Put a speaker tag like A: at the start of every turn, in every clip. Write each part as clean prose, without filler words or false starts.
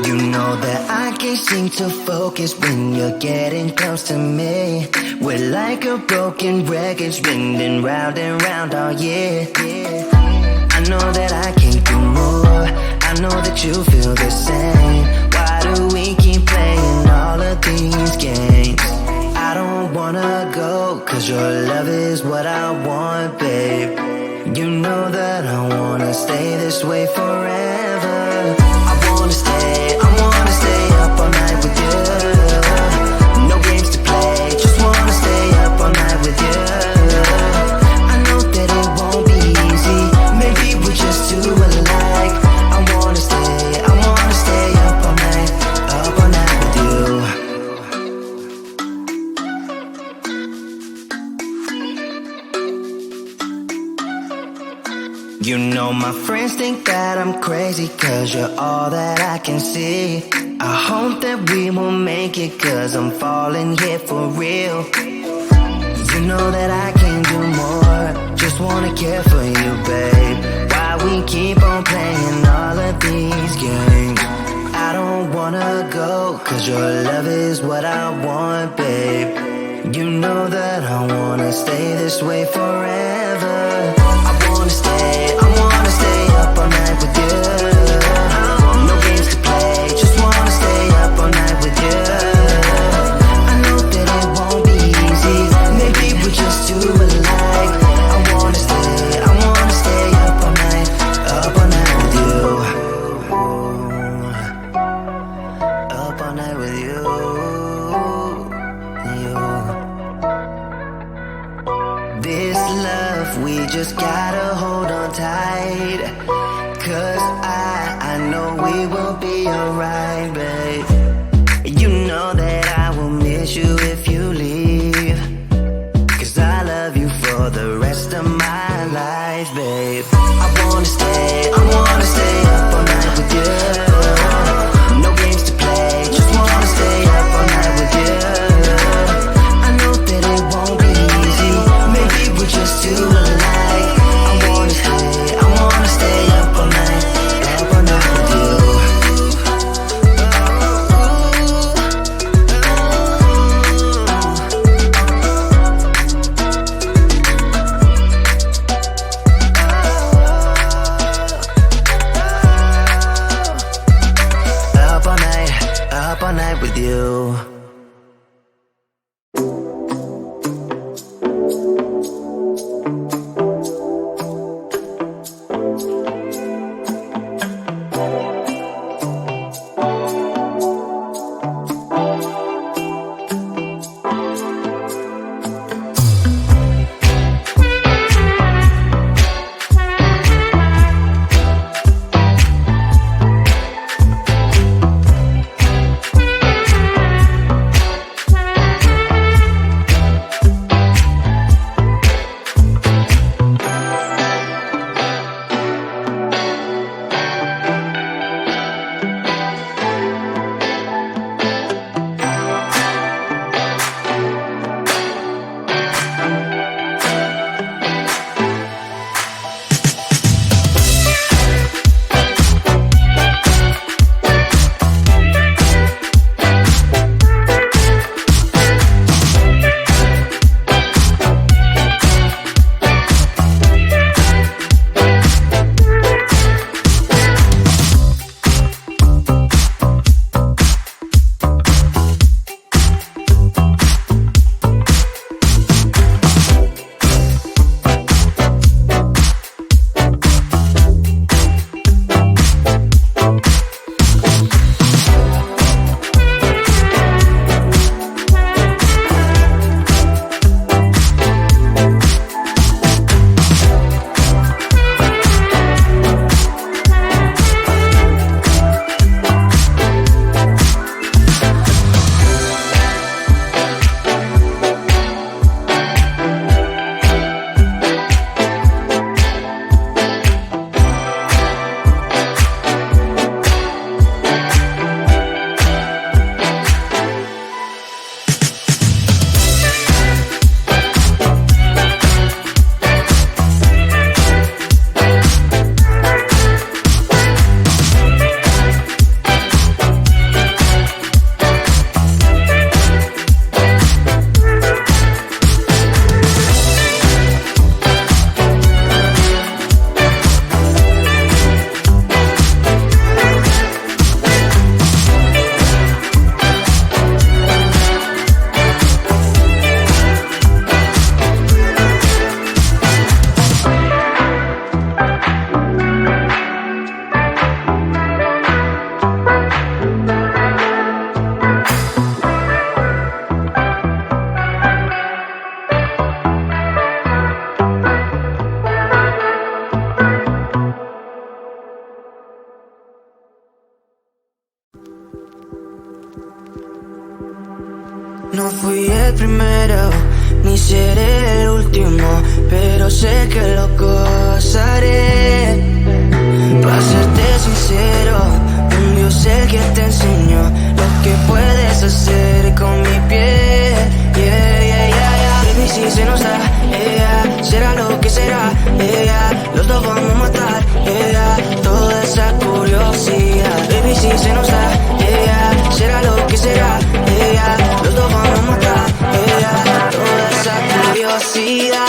A: You know that I can't seem to focus when you're getting close to me. We're like a broken record spinning round and round all year. I know that I can't do more. I know that you feel the same. Why do we keep playing all of these games? I don't wanna go, cause your love is what I want, babe. You know that I wanna stay this way forever. I wanna stay up all night with you. No games to play, just wanna stay up all night with you. I know that it won't be easy, maybe we're just too alike. I wanna stay up all night with you. You know my friends think that I'm crazy, cause you're all that I can see. I hope that we will make it, cause I'm falling here for real. You know that I can do more, just wanna care for you, babe. Why we keep on playing all of these games? I don't wanna go, cause your love is what I want, babe. You know that I wanna stay this way forever. I wanna stay up all night with you. No games to play, just wanna stay up all night with you. I know that it won't be easy, maybe we're just too alike. I wanna stay up all night with you. Up all night with you. This love, we just gotta hold on tight. Cause I know we will be alright, babe. You know that I will miss you if you leave. Cause I love you for the rest of my life, babe. I wanna stay up all night with you. No games to play, just wanna stay up all night with you. I know that it won't be easy, maybe we're just too alike. I wanna stay up all night with you. Up all night with you.
B: No fui el primero, ni seré el último, pero sé que lo gozaré. Para serte sincero, un Dios el que te enseñó lo que puedes hacer con mi piel. Baby, si se nos da, será lo que será, los dos vamos a matar, toda esa curiosidad. Baby, si se nos da, será lo que será, los dos vamos a matar, toda esa curiosidad.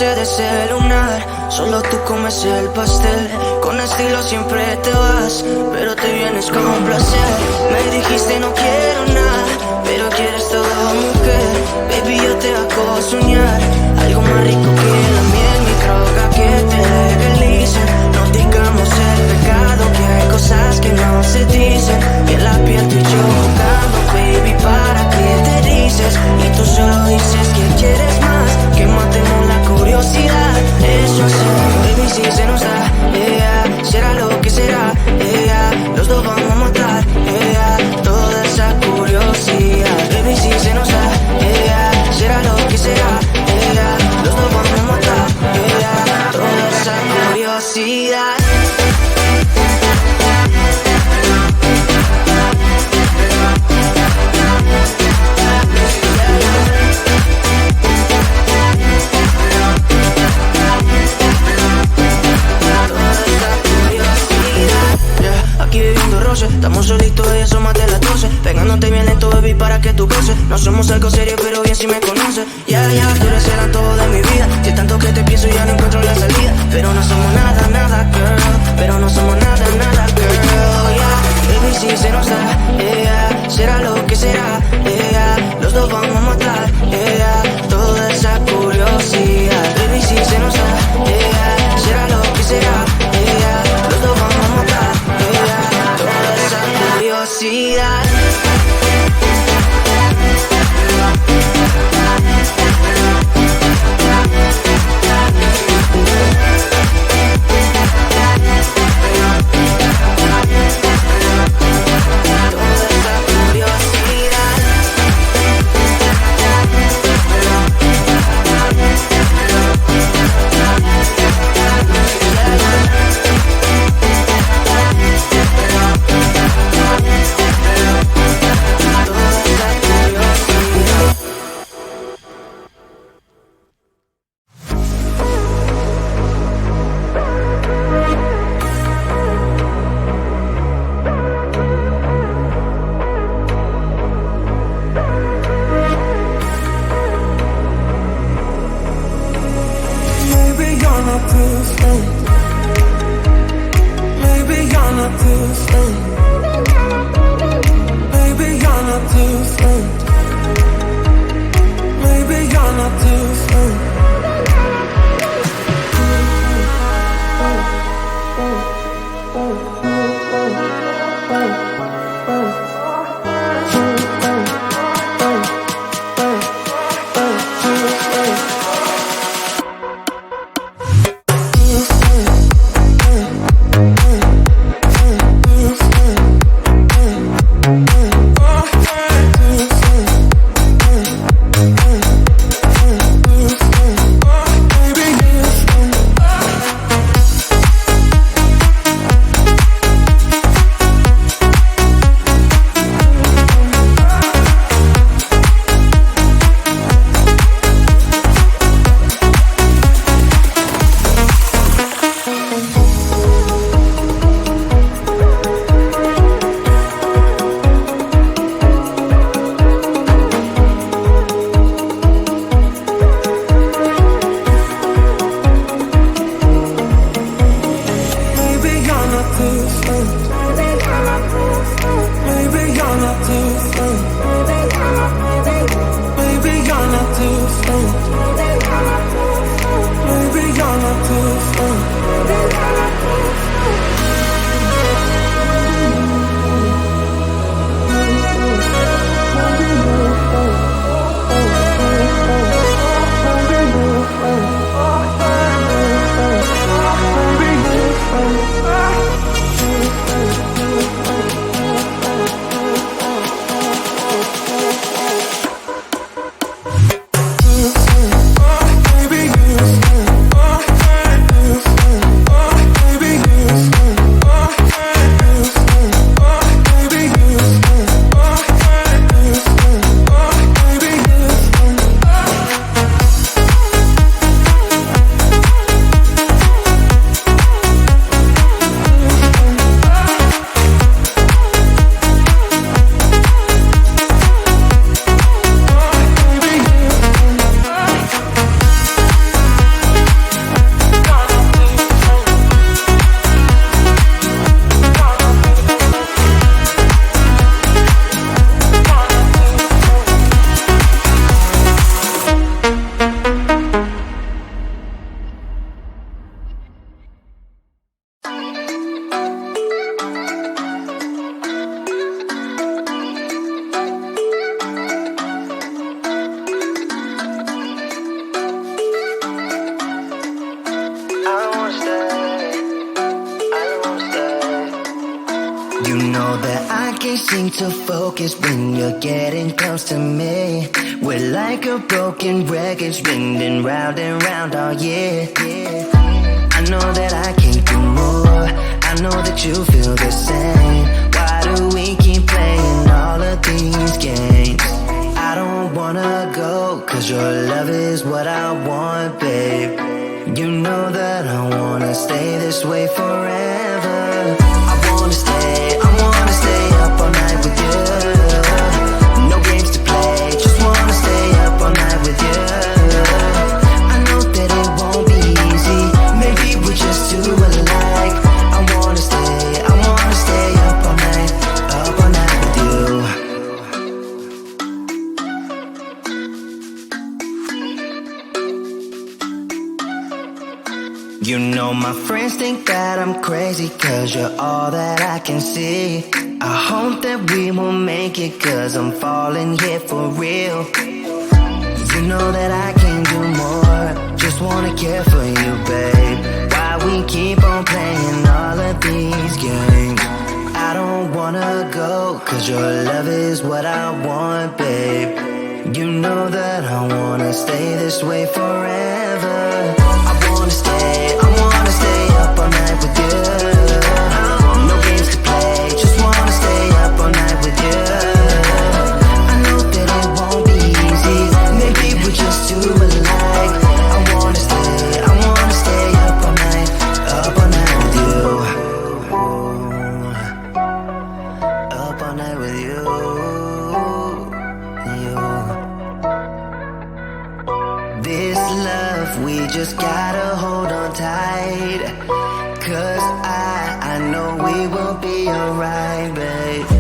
B: De ese lunar, solo tú comes el pastel. Con estilo siempre te vas, pero te vienes con un placer. Me dijiste no quiero nada, pero quieres todo, mujer. Baby, yo te hago soñar algo más rico que la miel, mi droga que te legalice. No digamos el pecado, que hay cosas que no se dicen. Y en la piel tú y yo jugando, baby, ¿para qué te dices? Y tú solo dices que quieres más, que matemos la curiosidad. Eso sí, baby, si se nos da, será lo que será, los dos vamos a matar, toda esa curiosidad. Baby, si se nos da, será lo que será, los dos vamos a matar, toda esa curiosidad. Estamos solitos y eso más de las 12. Pegándote bien lento, baby, para que tú goces. No somos algo serio, pero bien si me conoces. Ya, tú eres el antojo de mi vida. Si tanto que te pienso ya no encuentro la salida. Pero no somos nada, nada, girl. Pero no somos nada, nada, girl. Baby, si se nos da, será lo que será, los dos vamos a matar, toda esa curiosidad. Baby, si se nos da, será lo que será, los dos vamos a matar, toda esa curiosidad.
A: know that I can't seem to focus when you're getting close to me. We're like a broken record spinning round and round all year. I know that I can't do more, I know that you feel the same. Why do we keep playing all of these games? I don't wanna go, cause your love is what I want, babe. You know that I wanna stay this way forever. I wanna stay up all night with you. No games to play, just wanna stay up all night with you. I know that it won't be easy, maybe we're just too alike. I wanna stay up all night with you. You know my friends think that I'm crazy, cause you're all that I can see. I hope that we will make it, cause I'm falling here for real. You know that I can do more, just wanna care for you, babe. Why we keep on playing all of these games? I don't wanna go, cause your love is what I want, babe. You know that I wanna stay this way forever. I wanna stay up all night with you. No games to play, just wanna stay up all night with you. I know that it won't be easy, maybe we're just too alike. I wanna stay up all night with you. Up all night with you. This love, we just gotta hold on tight, cause I know we will be alright, babe.